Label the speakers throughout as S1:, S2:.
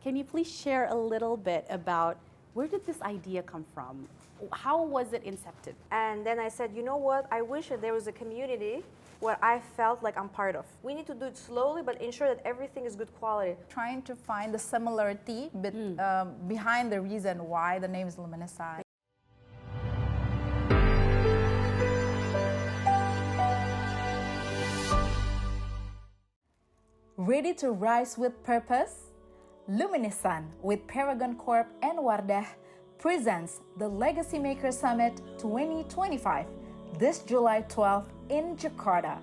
S1: Can you please share a little bit about where did this idea come from? How was it incepted?
S2: And then I said, you know what? I wish that there was a community where I felt like I'm part of. We need to do it slowly, but ensure that everything is good quality.
S3: Trying to find the similarity behind the reason why the name is Luminihsan. Ready to rise with purpose? Luminihsan with Paragon Corp and Wardah presents the Legacy Maker Summit 2025 this July 12th in Jakarta.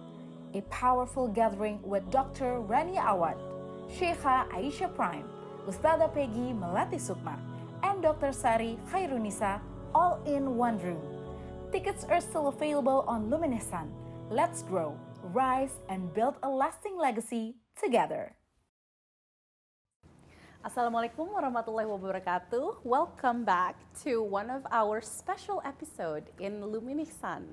S3: A powerful gathering with Dr. Rania Awad, Sheikha Aisyah Prime, Ustadzah Peggy Melati Sukma, and Dr. Sari Khairunisa all in one room. Tickets are still available on Luminihsan. Let's grow, rise, and build a lasting legacy together.
S1: Assalamualaikum warahmatullahi wabarakatuh. Welcome back to one of our special episode in Luminihsan.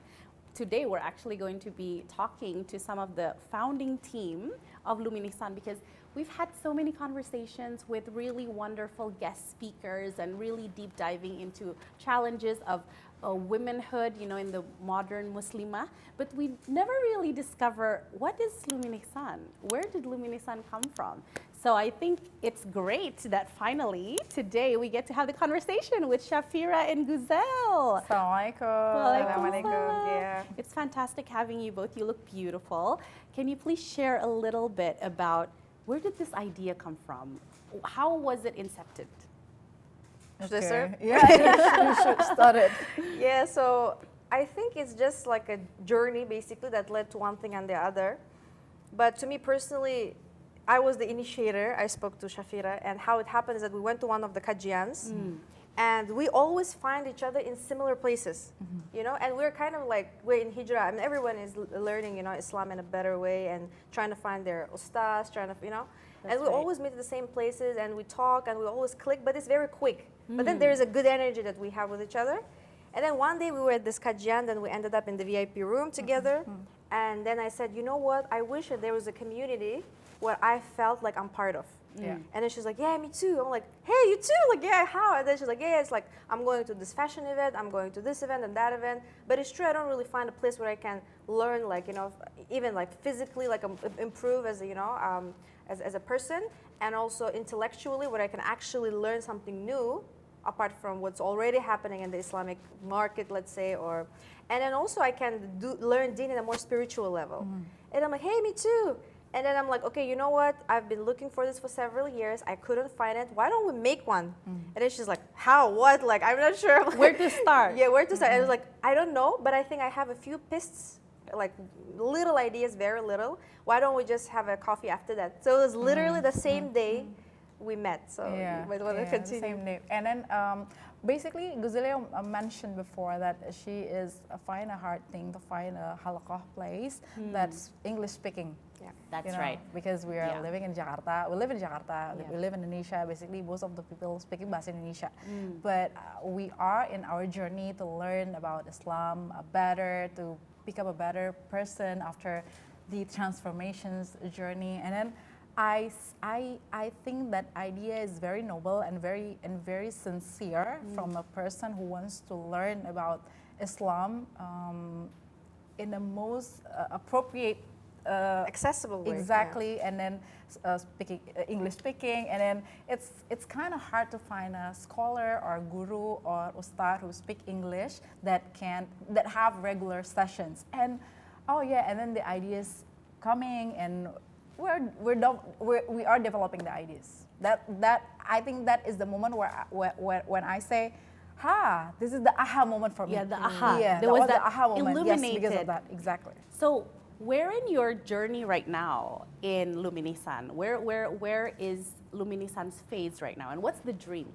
S1: Today we're actually going to be talking to some of the founding team of Luminihsan because we've had so many conversations with really wonderful guest speakers and really deep diving into challenges of womanhood, in the modern Muslimah, but we never really discover what is Luminihsan? Where did Luminihsan come from? So I think it's great that finally today we get to have the conversation with Shafira and Guzelya.
S3: Assalamualaikum.
S2: Yeah.
S1: It's fantastic having you both. You look beautiful. Can you please share a little bit about where did this idea come from? How was it incepted?
S2: Should I start?
S3: Yeah, you should start it.
S2: Yeah, so I think it's just like a journey basically that led to one thing and the other. But to me personally, I was the initiator. I spoke to Shafira, and how it happened is that we went to one of the kajians, and we always find each other in similar places, and we're kind of like, we're in hijrah. I mean, everyone is learning, Islam in a better way and trying to find their ustaz, and we always meet at the same places and we talk and we always click, but it's very quick. But then there is a good energy that we have with each other. And then one day we were at this kajian, and we ended up in the VIP room together. And then I said, you know what? I wish that there was a community where I felt like I'm part of.
S3: Yeah.
S2: And then she's like, yeah, me too. I'm like, hey, you too? Like, yeah, how? And then she's like, yeah, it's like, I'm going to this fashion event, I'm going to this event and that event. But it's true, I don't really find a place where I can learn, like, even like physically, like improve as, as a person, and also intellectually, where I can actually learn something new apart from what's already happening in the Islamic market, let's say, and then also I can learn deen in a more spiritual level. And I'm like, hey, me too. And then I'm like, okay, you know what? I've been looking for this for several years. I couldn't find it. Why don't we make one? And then she's like, how? What? Like, I'm not sure.
S1: Where to start?
S2: Yeah, where to start? And I was like, I don't know, but I think I have a few pists, like little ideas, very little. Why don't we just have a coffee after that? So it was literally the same day we met. So you might want to continue.
S3: The same day. And then basically, Guzelya mentioned before that she is find a hard thing to find a halaqah place that's English speaking.
S2: Yeah,
S1: that's right.
S3: Because we are living in Jakarta. We live in Jakarta. We live in Indonesia. Basically, most of the people speaking Bahasa Indonesia. But we are in our journey to learn about Islam better, to become a better person after the transformations journey. And then I think that idea is very noble and very sincere from a person who wants to learn about Islam in the most appropriate,
S2: accessible way.
S3: exactly, and then speaking English speaking, and then it's kind of hard to find a scholar or guru or ustad who speak English that have regular sessions. And and then the ideas coming, and we are developing the ideas. That I think that is the moment when I say, this is the aha moment for me.
S1: Yeah, the aha.
S3: Yeah,
S1: there was
S3: the aha moment.
S1: illuminated.
S3: Yes, because of that, exactly.
S1: So where in your journey right now in Luminihsan? Where is Luminihsan's phase right now, and what's the dream?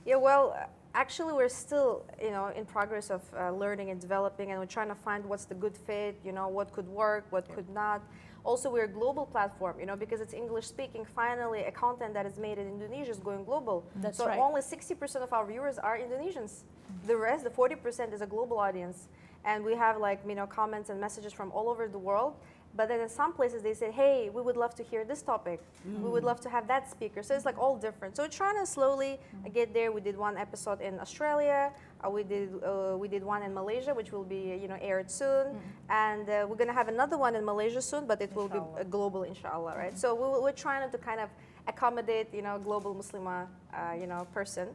S2: Yeah, well, actually we're still, in progress of learning and developing, and we're trying to find what's the good fit, what could work, what could not. Also, we're a global platform, because it's English speaking. Finally, a content that is made in Indonesia is going global.
S1: That's
S2: so
S1: right.
S2: Only 60% of our viewers are Indonesians. The rest, the 40%, is a global audience. And we have comments and messages from all over the world. But then in some places they say, hey, we would love to hear this topic. We would love to have that speaker. So it's like all different. So we're trying to slowly get there. We did one episode in Australia. We did one in Malaysia, which will be aired soon. And we're going to have another one in Malaysia soon, but it will be global, inshallah, right? So we're trying to kind of accommodate, global Muslima, person.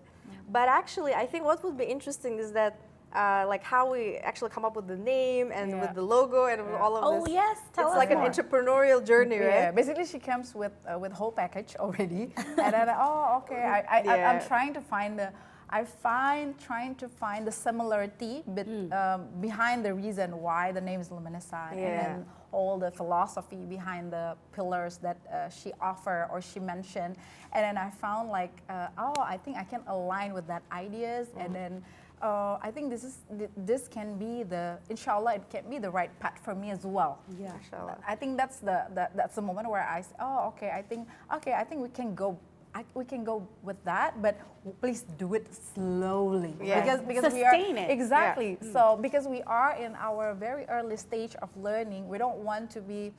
S2: But actually, I think what would be interesting is that like how we actually come up with the name and with the logo and all of this.
S1: Oh yes, tell
S2: it's
S1: us
S2: like
S1: more.
S2: an entrepreneurial journey, right?
S3: Yeah, basically she comes with whole package already, and then I'm trying to find trying to find the similarity behind the reason why the name is Luminihsan, and then all the philosophy behind the pillars that she offered or she mentioned, and then I found like I think I can align with that ideas, and then. I think this can be inshallah, it can be the right path for me as well.
S1: Yeah,
S2: inshallah.
S3: I think that's the moment where I say, I think we can go with that, but please do it slowly.
S2: Yeah.
S3: Because
S1: sustain it.
S3: Exactly. Yeah. So because we are in our very early stage of learning, we don't want to be,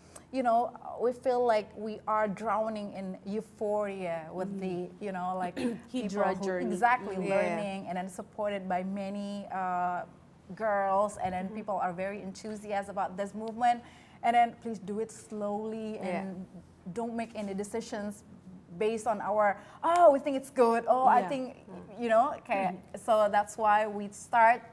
S3: we feel like we are drowning in euphoria with the, like
S1: Hijrah journey.
S3: Exactly, learning and then supported by many girls, and then people are very enthusiastic about this movement. And then please do it slowly and don't make any decisions based on we think it's good. I think, okay. So that's why we start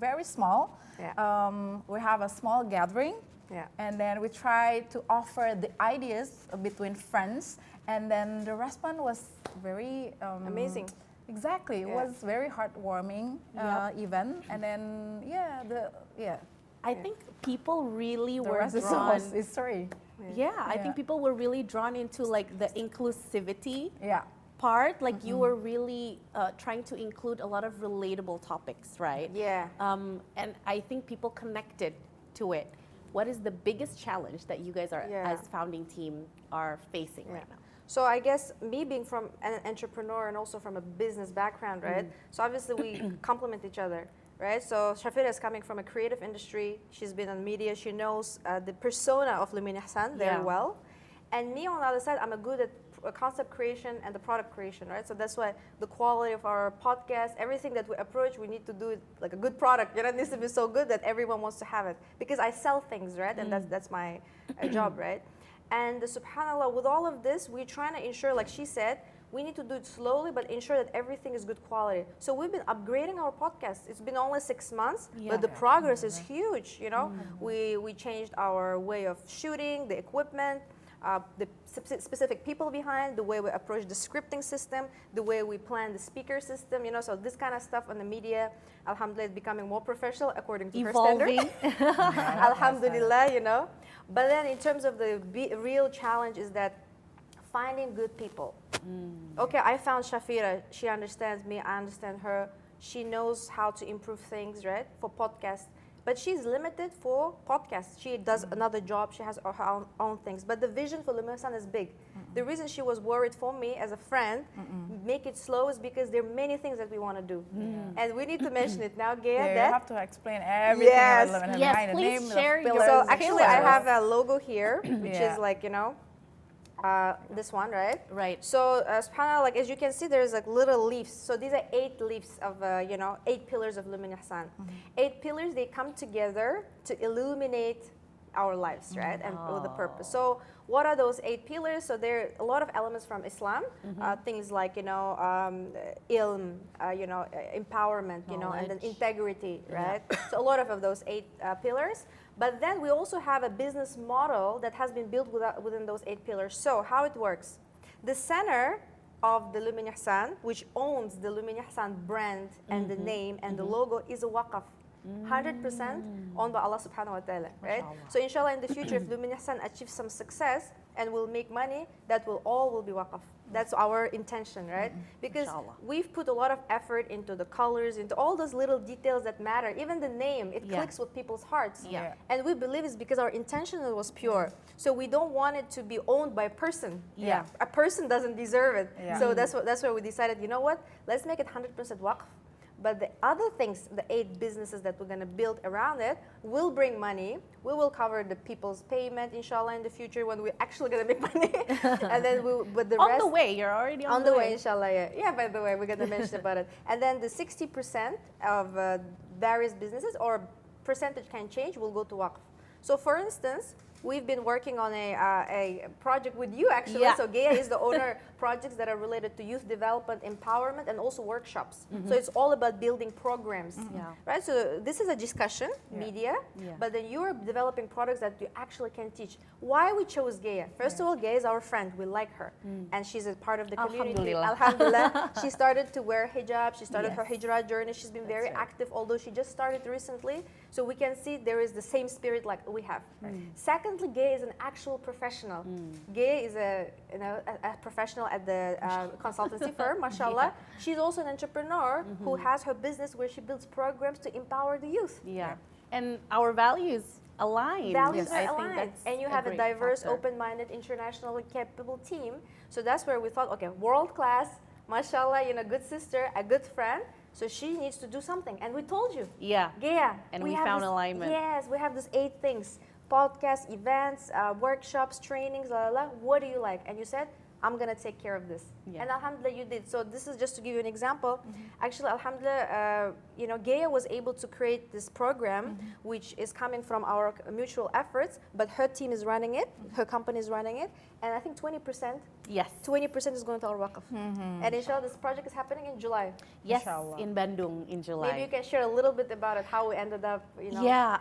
S3: very small. Yeah. We have a small gathering. Yeah. And then we try to offer the ideas between friends, and then the response was very
S2: amazing.
S3: Exactly, it was very heartwarming event, and then
S1: I think people really
S3: the
S1: were
S3: rest
S1: drawn.
S3: is history.
S1: I think people were really drawn into like the inclusivity
S3: Yeah.
S1: part. Like you were really trying to include a lot of relatable topics, right?
S2: Yeah.
S1: And I think people connected to it. What is the biggest challenge that you guys are, as founding team, are facing right now?
S2: So I guess me being from an entrepreneur and also from a business background, right? So obviously we complement each other, right? So Shafira is coming from a creative industry. She's been on media. She knows the persona of Luminihsan very well. And me on the other side, I'm good at concept creation and the product creation, right? So that's why the quality of our podcast, everything that we approach, we need to do it like a good product. It needs to be so good that everyone wants to have it. Because I sell things, right? And that's my job, right? And subhanAllah, with all of this, we're trying to ensure, like she said, we need to do it slowly, but ensure that everything is good quality. So we've been upgrading our podcast. It's been only 6 months, but the progress is huge, We changed our way of shooting, the equipment, the specific people behind, the way we approach the scripting system, the way we plan the speaker system, so this kind of stuff on the media, alhamdulillah, is becoming more professional according to her standard. Alhamdulillah, But then in terms of the real challenge is that finding good people. Okay, I found Shafira. She understands me. I understand her. She knows how to improve things, right, for podcasts. But she's limited for podcasts. She does another job. She has her own things. But the vision for Luminihsan is big. The reason she was worried for me as a friend, make it slow, is because there are many things that we want to do. And we need to mention it now, Gaya.
S3: You have to explain everything about Luminihsan.
S1: Yes, please share your
S2: So actually, I have a logo here, which is like, this one, right?
S1: Right.
S2: So subhanAllah, like as you can see, there's like little leaves. So these are 8 leaves of 8 pillars of Luminihsan. 8 pillars, they come together to illuminate our lives, right? And with a purpose. So what are those 8 pillars? So there are a lot of elements from Islam, things like ilm, empowerment, and then integrity, right? So a lot of those 8 pillars. But then we also have a business model that has been built within those 8 pillars. So how it works? The center of the Luminihsan, which owns the Luminihsan brand and the name and the logo, is a waqf. 100% owned by Allah subhanahu wa ta'ala, right? So inshallah in the future, if Luminihsan achieves some success and will make money, that will be waqf. That's our intention, right? Because we've put a lot of effort into the colors, into all those little details that matter. Even the name, it clicks with people's hearts. And we believe it's because our intention was pure. So we don't want it to be owned by a person. A person doesn't deserve it. So that's why we decided, you know what? Let's make it 100% waqf. but the other things, the 8 businesses that we're going to build around it, will bring money. We will cover the people's payment, inshallah, in the future when we're actually going to make money. And then but the
S1: On
S2: rest,
S1: the way, you're already on
S2: the way, inshallah. Yeah, by the way, we're going to mention about it. And then the 60% of various businesses or percentage can change will go to waqf. So for instance, we've been working on a project with you actually.
S1: Yeah.
S2: So Gaia is the owner projects that are related to youth development, empowerment, and also workshops. So it's all about building programs,
S1: Yeah.
S2: right? So this is a discussion, media,
S1: Yeah.
S2: but then you're developing products that you actually can teach. Why we chose Gaia? First of all, Gaia is our friend. We like her, and she's a part of the community.
S1: Alhamdulillah.
S2: Alhamdulillah. She started to wear hijab. She started her
S3: Yes.
S2: hijrah journey. She's been very active, although she just started recently. So we can see there is the same spirit like we have. Secondly, Gaia is an actual professional. Gaia is a professional at the consultancy firm, mashallah. She's also an entrepreneur who has her business where she builds programs to empower the youth.
S1: Yeah. And our values align.
S2: Values
S1: I
S2: are
S1: think
S2: aligned.
S1: that's
S2: And you have a
S1: great
S2: diverse,
S1: factor.
S2: open-minded, internationally capable team. So that's where we thought, okay, world-class, mashallah, good sister, a good friend. So she needs to do something. And we told you,
S1: Yeah.
S2: Gaia.
S1: And we
S2: have
S1: found
S2: this-
S1: alignment.
S2: Yes, we have these 8 things: podcasts, events, workshops, trainings, la la la. What do you like? And you said, I'm gonna take care of this.
S1: Yeah.
S2: And alhamdulillah, you did. So this is just to give you an example. Actually, alhamdulillah, Gaia was able to create this program, which is coming from our mutual efforts. But her team is running it. Her company is running it. And I think 20%.
S1: Yes.
S2: 20% is going to our waqf. And inshallah, this project is happening in July.
S1: Yes.
S3: Inshallah.
S1: In Bandung in July.
S2: Maybe you can share a little bit about it, how we ended up,
S1: Yeah,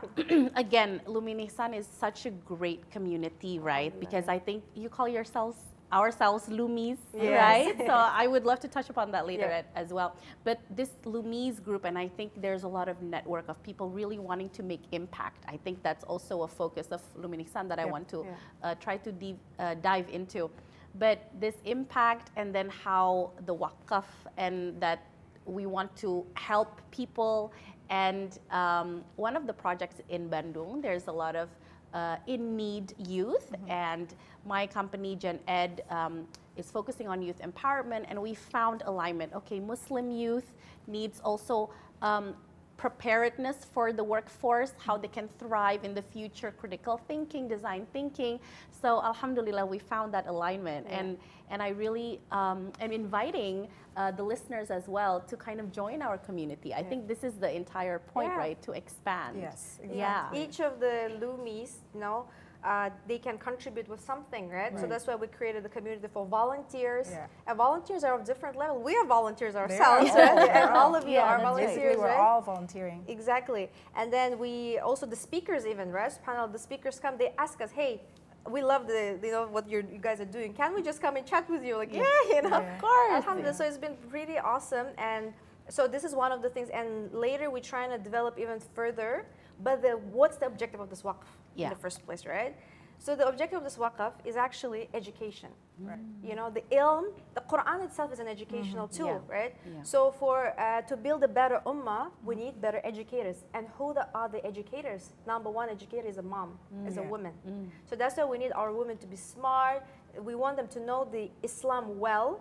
S1: again, Luminihsan is such a great community, right? Because I think you call ourselves Lumies,
S2: Yes.
S1: right? So I would love to touch upon that later
S2: Yeah.
S1: as well. But this Lumies group, and I think there's a lot of network of people really wanting to make impact. I think that's also a focus of Luminihsan that I want to try to dive into. But this impact and then how the waqf and that we want to help people. And one of the projects in Bandung, there's a lot of in-need youth, and my company, Gen Ed, is focusing on youth empowerment, and we found alignment. Okay, Muslim youth needs also preparedness for the workforce, how they can thrive in the future, critical thinking, design thinking. So alhamdulillah, we found that alignment. And I really am inviting the listeners as well to kind of join our community. I think this is the entire point, right? To expand.
S3: Yes,
S1: Yeah.
S2: Each of the Lumies, they can contribute with something, right? So that's why we created the community for volunteers.
S3: Yeah.
S2: And volunteers are of different level. We are volunteers
S3: They are
S2: ourselves,
S3: all-
S2: right?
S3: they
S2: And
S3: are
S2: all of you
S1: Yeah,
S2: are
S1: that's right.
S2: volunteers,
S3: Basically, we're
S2: right?
S3: all volunteering.
S2: Exactly. And then we also, the speakers even, right? SubhanAllah, the speakers come, they ask us, hey, we love what you guys are doing. Can we just come and chat with you? Like,
S1: Of course.
S2: Alhamdulillah. So it's been pretty awesome. And so this is one of the things. And later we're trying to develop even further. But what's the objective of this waqf in the first place, right? So the objective of this waqf is actually education.
S3: Right.
S2: The ilm, the Quran itself is an educational tool, right?
S1: Yeah.
S2: So to build a better ummah, we need better educators. And who are the educators? Number one educator is a mom, is a woman. So that's why we need our women to be smart. We want them to know the Islam well.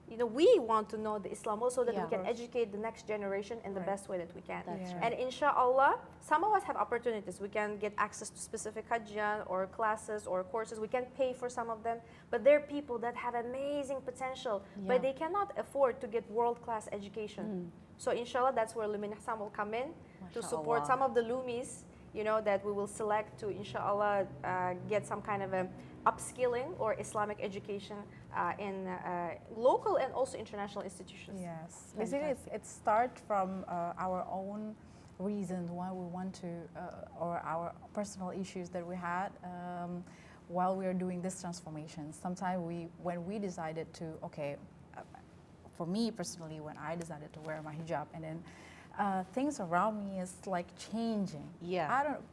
S2: We want to know the Islam also, that
S1: Yeah.
S2: we can educate the next generation in the best way that we can.
S1: That's
S3: Yeah.
S1: right.
S2: And inshallah, some of us have opportunities. We can get access to specific hajjan or classes or courses. We can pay for some of them. But there are people that have amazing potential,
S1: Yeah.
S2: but they cannot afford to get world-class education. So inshallah, that's where Luminihsan will come in to support
S1: MashaAllah.
S2: some of the Lumis, that we will select to inshallah get some kind of a upskilling or Islamic education in local and also international institutions.
S3: Yes, basically it starts from our own reasons why we want to, or our personal issues that we had while we are doing this transformation. Sometimes when we decided to, for me personally, when I decided to wear my hijab, and then things around me is like changing.
S1: Yeah.
S3: I don't.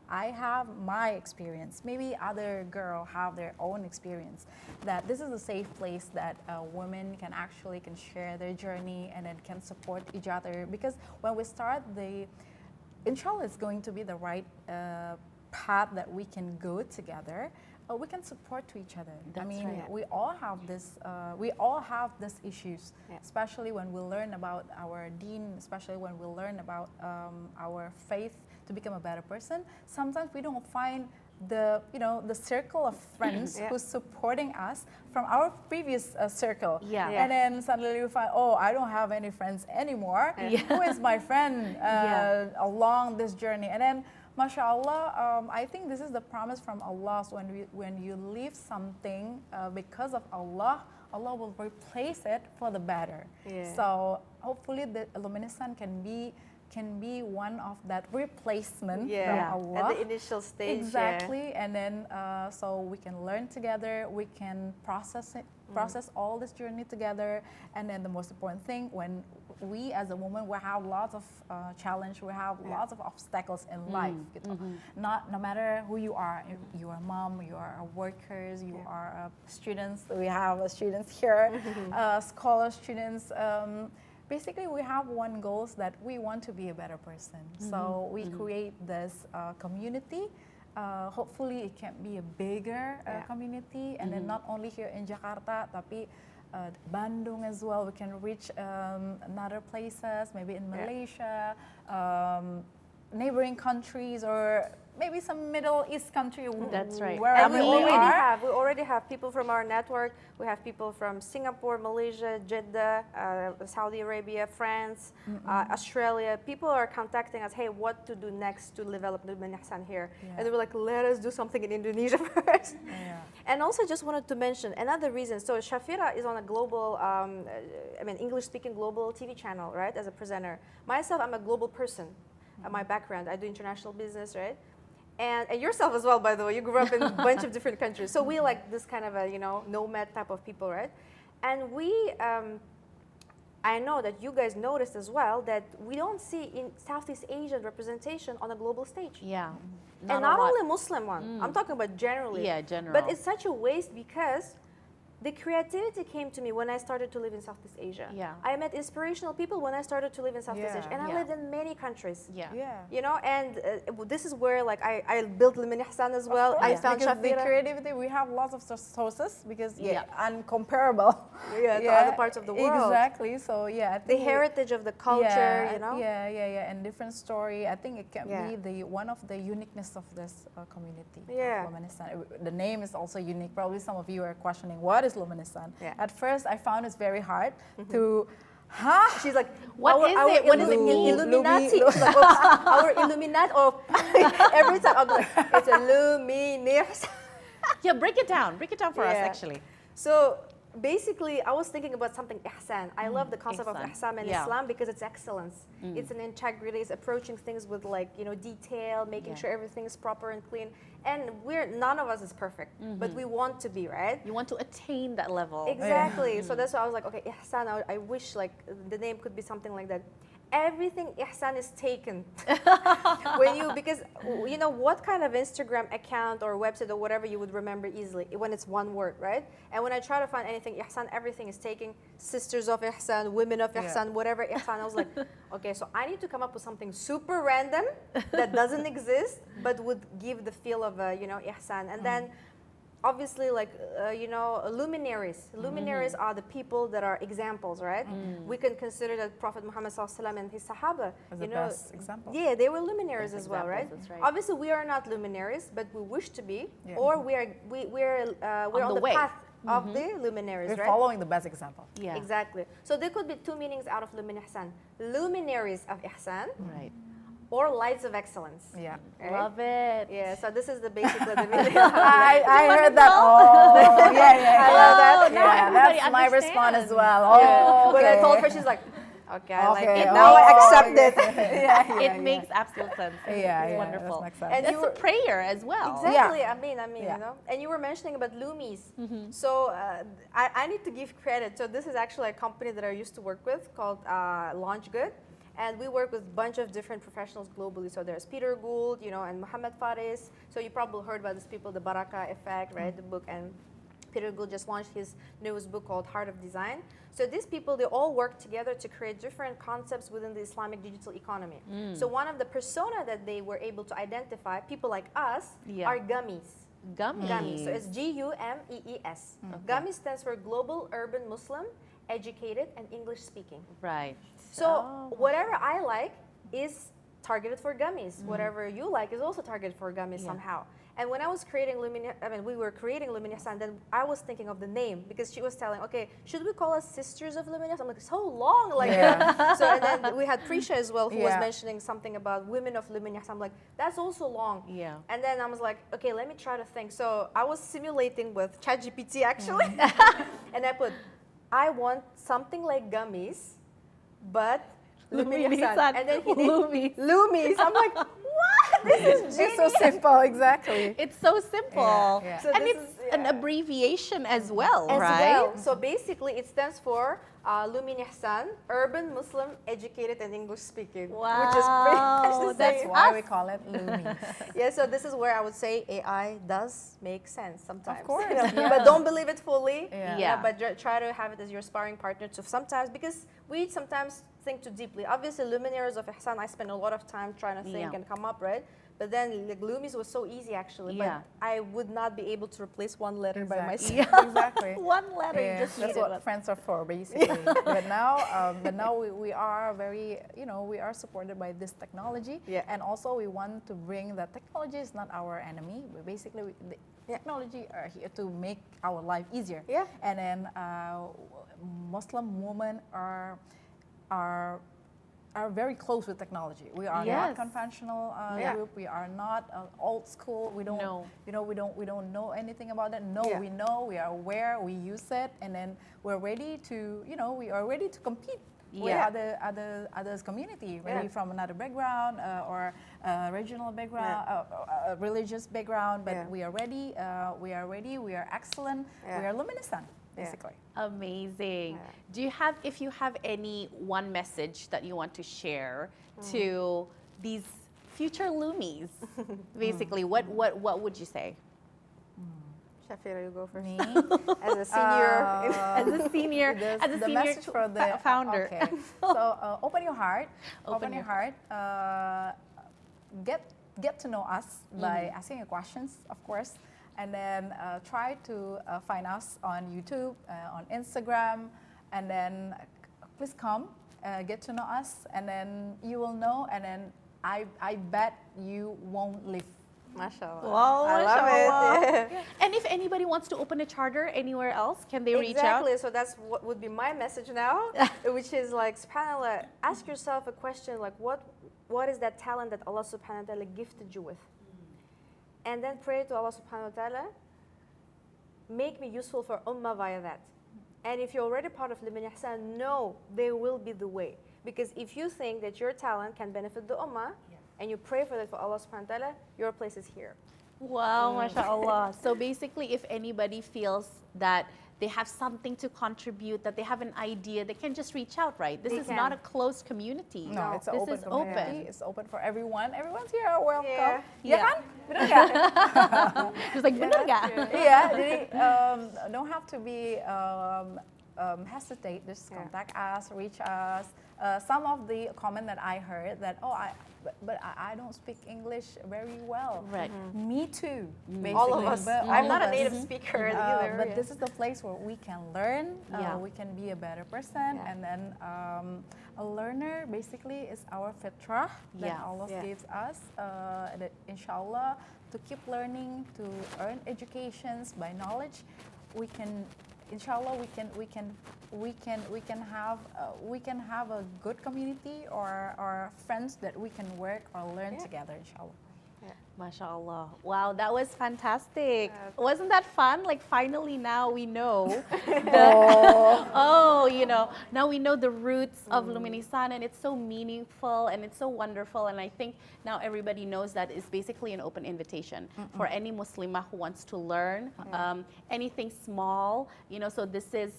S3: I have my experience. Maybe other girl have their own experience. That this is a safe place that women can share their journey and then can support each other. Because when we start, inshallah, it's going to be the right path that we can go together. we can support to each other. I
S1: That's
S3: mean,
S1: right.
S3: we all have this. We all have these issues,
S2: Yeah.
S3: especially when we learn about our deen, especially when we learn about our faith to become a better person. Sometimes we don't find the the circle of friends
S2: Yeah.
S3: who's supporting us from our previous circle.
S1: Yeah.
S2: Yeah.
S3: And then suddenly we find, oh, I don't have any friends anymore.
S1: Yeah.
S3: Who is my friend
S1: Yeah.
S3: along this journey? And then, mashallah, I think this is the promise from Allah. So when you leave something because of Allah, Allah will replace it for the better.
S2: Yeah.
S3: So hopefully the Luminihsan can be one of that replacement
S2: Yeah.
S3: from
S2: At
S3: Allah.
S2: the initial stage.
S3: Exactly, and then so we can learn together, we can process all this journey together, and then the most important thing, when we as a woman, we have lots of challenge, we have lots of obstacles in life. Gitu. No matter who you are a mom, you are workers, you are students. We have students here, scholar students. Basically, we have one goal that we want to be a better person. So we create this community. Hopefully, it can be a bigger community, and then not only here in Jakarta, tapi Bandung as well. We can reach another places, maybe in Malaysia, neighboring countries, or maybe some Middle East country.
S1: That's right.
S3: Wherever
S2: And
S3: we are.
S2: we already have people from our network. We have people from Singapore, Malaysia, Jeddah, Saudi Arabia, France, Australia. People are contacting us, hey, what to do next to develop Luminihsan here?
S3: Yeah.
S2: And they were like, let us do something in Indonesia first.
S3: Yeah.
S2: And also just wanted to mention another reason. So Shafira is on a global, English-speaking global TV channel, right, as a presenter. Myself, I'm a global person. My background, I do international business, right? And yourself as well, by the way. You grew up in a bunch of different countries. So we like this kind of a, nomad type of people, right? And we, I know that you guys noticed as well that we don't see in Southeast Asian representation on a global stage.
S1: Yeah.
S2: And
S1: a
S2: not
S1: lot.
S2: only Muslim one. I'm talking about generally.
S1: Yeah, general.
S2: But it's such a waste because the creativity came to me when I started to live in Southeast Asia.
S1: Yeah.
S2: I met inspirational people when I started to live in Southeast Asia. And I
S1: Yeah.
S2: lived in many countries.
S1: Yeah.
S3: Yeah.
S2: And this is where like I built Luminihsan as well. I found
S3: because the
S2: Shafira.
S3: creativity, we have lots of sources because
S1: Yeah.
S3: uncomparable.
S2: To other parts of the world.
S3: Exactly. So I
S2: The
S3: think
S2: heritage of the culture,
S3: and different story. I think it can
S2: Yeah.
S3: be one of the uniqueness of this community.
S2: Yeah.
S3: Of Luminihsan. The name is also unique. Probably some of you are questioning what is Luminihsan.
S2: Yeah.
S3: At first, I found it's very hard to.
S2: She's like,
S1: What is it? What does it mean?
S2: Illuminati. She's like, our Illuminati. Every time I'm like, it's a Luminihsan.
S1: Yeah, break it down. Break it down for us,
S2: Yeah.
S1: actually.
S2: So basically, I was thinking about something ihsan. I love the concept of
S1: ihsan.
S2: ihsan in
S1: Yeah.
S2: Islam because it's excellence. It's an integrity. It's approaching things with detail, making
S1: Yeah.
S2: sure everything is proper and clean. And none of us is perfect, but we want to be, right?
S1: You want to attain that level.
S2: Exactly. So that's why I was like, okay, ihsan. I wish like the name could be something like that. Everything ihsan is taken because what kind of Instagram account or website or whatever you would remember easily when it's one word, right? And when I try to find anything ihsan, everything is taken. Sisters of ihsan, women of ihsan, whatever ihsan. I was like, okay, so I need to come up with something super random that doesn't exist but would give the feel of ihsan. And then obviously, luminaries. Luminaries are the people that are examples, right? We can consider that Prophet Muhammad SAW and his Sahaba,
S3: As the best example.
S2: Yeah, they were luminaries
S1: Best
S2: as well, right?
S1: examples, that's right.
S2: Obviously, we are not luminaries, but we wish to be,
S3: Yeah.
S2: or we're on the
S1: way.
S2: path of the luminaries,
S3: We're
S2: right?
S3: following the best example.
S1: Yeah.
S2: Exactly. So there could be two meanings out of Luminihsan: luminaries of ihsan,
S1: Right.
S2: or lights of excellence.
S3: Yeah.
S2: Right?
S1: Love it.
S2: Yeah. So this is basically the meaning.
S3: I heard that. Oh, yeah.
S2: I love that.
S1: now
S3: Yeah,
S1: everybody
S3: that's my response as
S1: understands.
S3: well.
S2: Yeah.
S3: Oh,
S2: When I
S3: okay.
S2: told her, she's like, okay, I like
S3: Okay.
S2: it. Now I
S3: Oh,
S2: accept
S3: okay.
S2: it.
S3: Yeah,
S1: It makes absolute sense.
S3: Yeah,
S1: It's
S3: yeah,
S1: wonderful.
S3: that makes sense.
S2: And
S1: That's
S2: you
S1: a
S2: were-
S1: prayer as well.
S2: Exactly. I mean,
S3: Yeah.
S2: And you were mentioning about Lumis. So I need to give credit. So this is actually a company that I used to work with called Launch Good. And we work with a bunch of different professionals globally. So there's Peter Gould, and Muhammad Faris. So you probably heard about these people, the Baraka Effect, right? The book. And Peter Gould just launched his newest book called Heart of Design. So these people, they all work together to create different concepts within the Islamic digital economy. So one of the persona that they were able to identify, people like us,
S1: Yeah.
S2: are gummies.
S1: Gummies.
S2: Gummies. So it's Gummees. Gummies stands for Global Urban Muslim, Educated, and English Speaking.
S1: Right.
S2: So whatever I like is targeted for gummies. Whatever you like is also targeted for gummies somehow. And when I was creating we were creating Luminihsan, then I was thinking of the name because she was telling, okay, should we call us Sisters of Luminous? I'm like, so long, like. So and then we had Prisha as well, who was mentioning something about Women of Luminous. I'm like, that's also long.
S1: Yeah.
S2: And then I was like, okay, let me try to think. So I was simulating with ChatGPT actually, and I put, I want something like gummies, but Luminihsan. And then he did Lumis. I'm like, what? This is
S3: It's so simple, exactly.
S1: It's so simple.
S3: Yeah.
S2: So
S1: And
S2: this
S1: it's
S2: is-
S1: an abbreviation as well,
S2: As
S1: right?
S2: well. So basically, it stands for Luminihsan, Urban Muslim, Educated, and English Speaking. Which is pretty much the
S1: That's
S2: same.
S3: Why we call it Lumi.
S2: Yeah, so this is where I would say AI does make sense sometimes.
S3: Of course,
S2: You know,
S3: yeah.
S2: But don't believe it fully.
S3: Yeah.
S1: Yeah.
S2: But try to have it as your sparring partner to sometimes, because we sometimes think too deeply. Obviously, luminaries of Ihsan, I spend a lot of time trying to think
S1: Yeah.
S2: and come up, right? But then like Lumis was so easy actually.
S1: Yeah.
S2: But I would not be able to replace one letter by myself.
S1: Yeah.
S3: Exactly.
S1: One letter, you
S3: Yeah,
S1: just
S3: that's
S1: needed
S3: what
S1: one.
S3: friends are for, basically. But now we are very, we are supported by this technology.
S2: Yeah.
S3: And also we want to bring that technology is not our enemy. But basically, the technology are here to make our life easier.
S2: Yeah.
S3: And then Muslim women are very close with technology. We are
S1: Yes.
S3: not conventional
S2: Yeah.
S3: group. We are not old school. We don't,
S1: No.
S3: we don't know anything about it. No,
S2: Yeah.
S3: we know. We are aware. We use it, and then we're ready to, we are ready to compete with
S1: Yeah.
S3: others community, maybe
S2: Yeah.
S3: from another background or regional background, religious background. But
S2: Yeah.
S3: we are ready. We are ready. We are excellent.
S2: Yeah.
S3: We are Luminihsan, basically.
S1: Amazing.
S2: Yeah.
S1: Do you have, if you have any one message that you want to share to these future Lumies, basically, what would you say?
S2: Shafira, you go first.
S3: Me.
S2: As a senior.
S1: As a senior,
S3: The
S1: senior
S3: message for the
S1: founder.
S3: Okay. So open your heart.
S1: Open
S3: Open your
S1: your
S3: heart. Get to know us by asking your questions, of course, and then try to find us on YouTube, on Instagram, and then please come, get to know us, and then you will know, and then I bet you won't leave.
S2: MashaAllah.
S1: Wow,
S2: I love
S1: mashallah.
S2: it.
S1: And if anybody wants to open a charter anywhere else, can they reach out?
S2: Exactly. So that's what would be my message now, which is like, subhanAllah, ask yourself a question like, what is that talent that Allah subhanahu wa ta'ala gifted you with? And then pray to Allah subhanahu wa ta'ala, make me useful for ummah via that. And if you're already part of Luminihsan, know there will be the way. Because if you think that your talent can benefit the ummah, and you pray for that for Allah subhanahu wa ta'ala, your place is here.
S1: Wow, mashallah. So basically, if anybody feels that they have something to contribute, that they have an idea, they can just reach out, right? This
S2: They
S1: is
S2: can.
S1: not a closed community.
S3: No, it's an
S1: this
S3: open
S1: is
S3: community.
S1: open.
S3: It's open for everyone. Everyone's here. Welcome.
S2: Yeah.
S3: Ya
S1: Yeah.
S3: kan? Bener nggak?
S1: Just like, bener nggak?
S3: Iya, jadi don't have to be hesitate. Just
S2: Yeah.
S3: contact us, reach us. Some of the comment that I heard that but I don't speak English very well.
S1: Right.
S3: Me too. Basically.
S2: All of us.
S3: But
S2: I'm
S3: all
S2: not
S3: of
S2: a
S3: us.
S2: native speaker either.
S3: But this is the place where we can learn.
S1: Yeah.
S3: We can be a better person,
S2: Yeah.
S3: and then a learner basically is our fitrah that
S1: Yeah.
S3: Allah
S2: Yeah.
S3: gives us. That inshallah to keep learning, to earn educations by knowledge, we can. Inshallah, we can have a good community or friends that we can work or learn
S2: Yeah.
S3: together. Inshallah.
S1: MashaAllah. Wow, that was fantastic. Wasn't that fun? Like finally now we know now we know the roots of Luminihsan, and it's so meaningful and it's so wonderful, and I think now everybody knows that it's basically an open invitation for any Muslimah who wants to learn anything small, so this is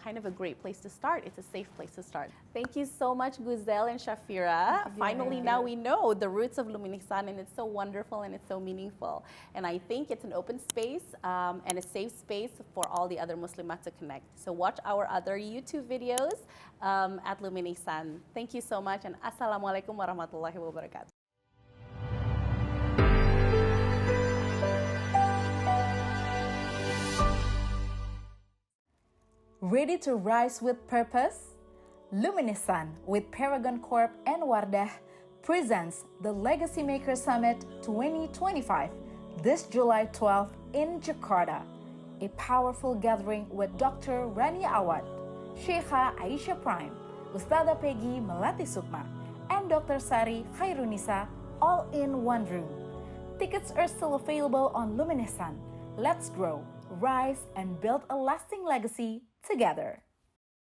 S1: kind of a great place to start. It's a safe place to start. Thank you so much, Guzelya and Shafira. Finally now we know the roots of Luminihsan, and it's so wonderful and it's so meaningful. And I think it's an open space and a safe space for all the other Muslimat to connect. So watch our other YouTube videos at Luminihsan. Thank you so much, and Assalamualaikum warahmatullahi wabarakatuh.
S3: Ready to rise with purpose? Luminihsan with Paragon Corp and Wardah presents the Legacy Maker Summit 2025 this July 12th in Jakarta. A powerful gathering with Dr. Rania Awad, Sheikha Aisyah Prime, Ustadzah Peggy Melati Sukma, and Dr. Sari Khairunisa all in one room. Tickets are still available on Luminihsan. Let's grow, rise, and build a lasting legacy together.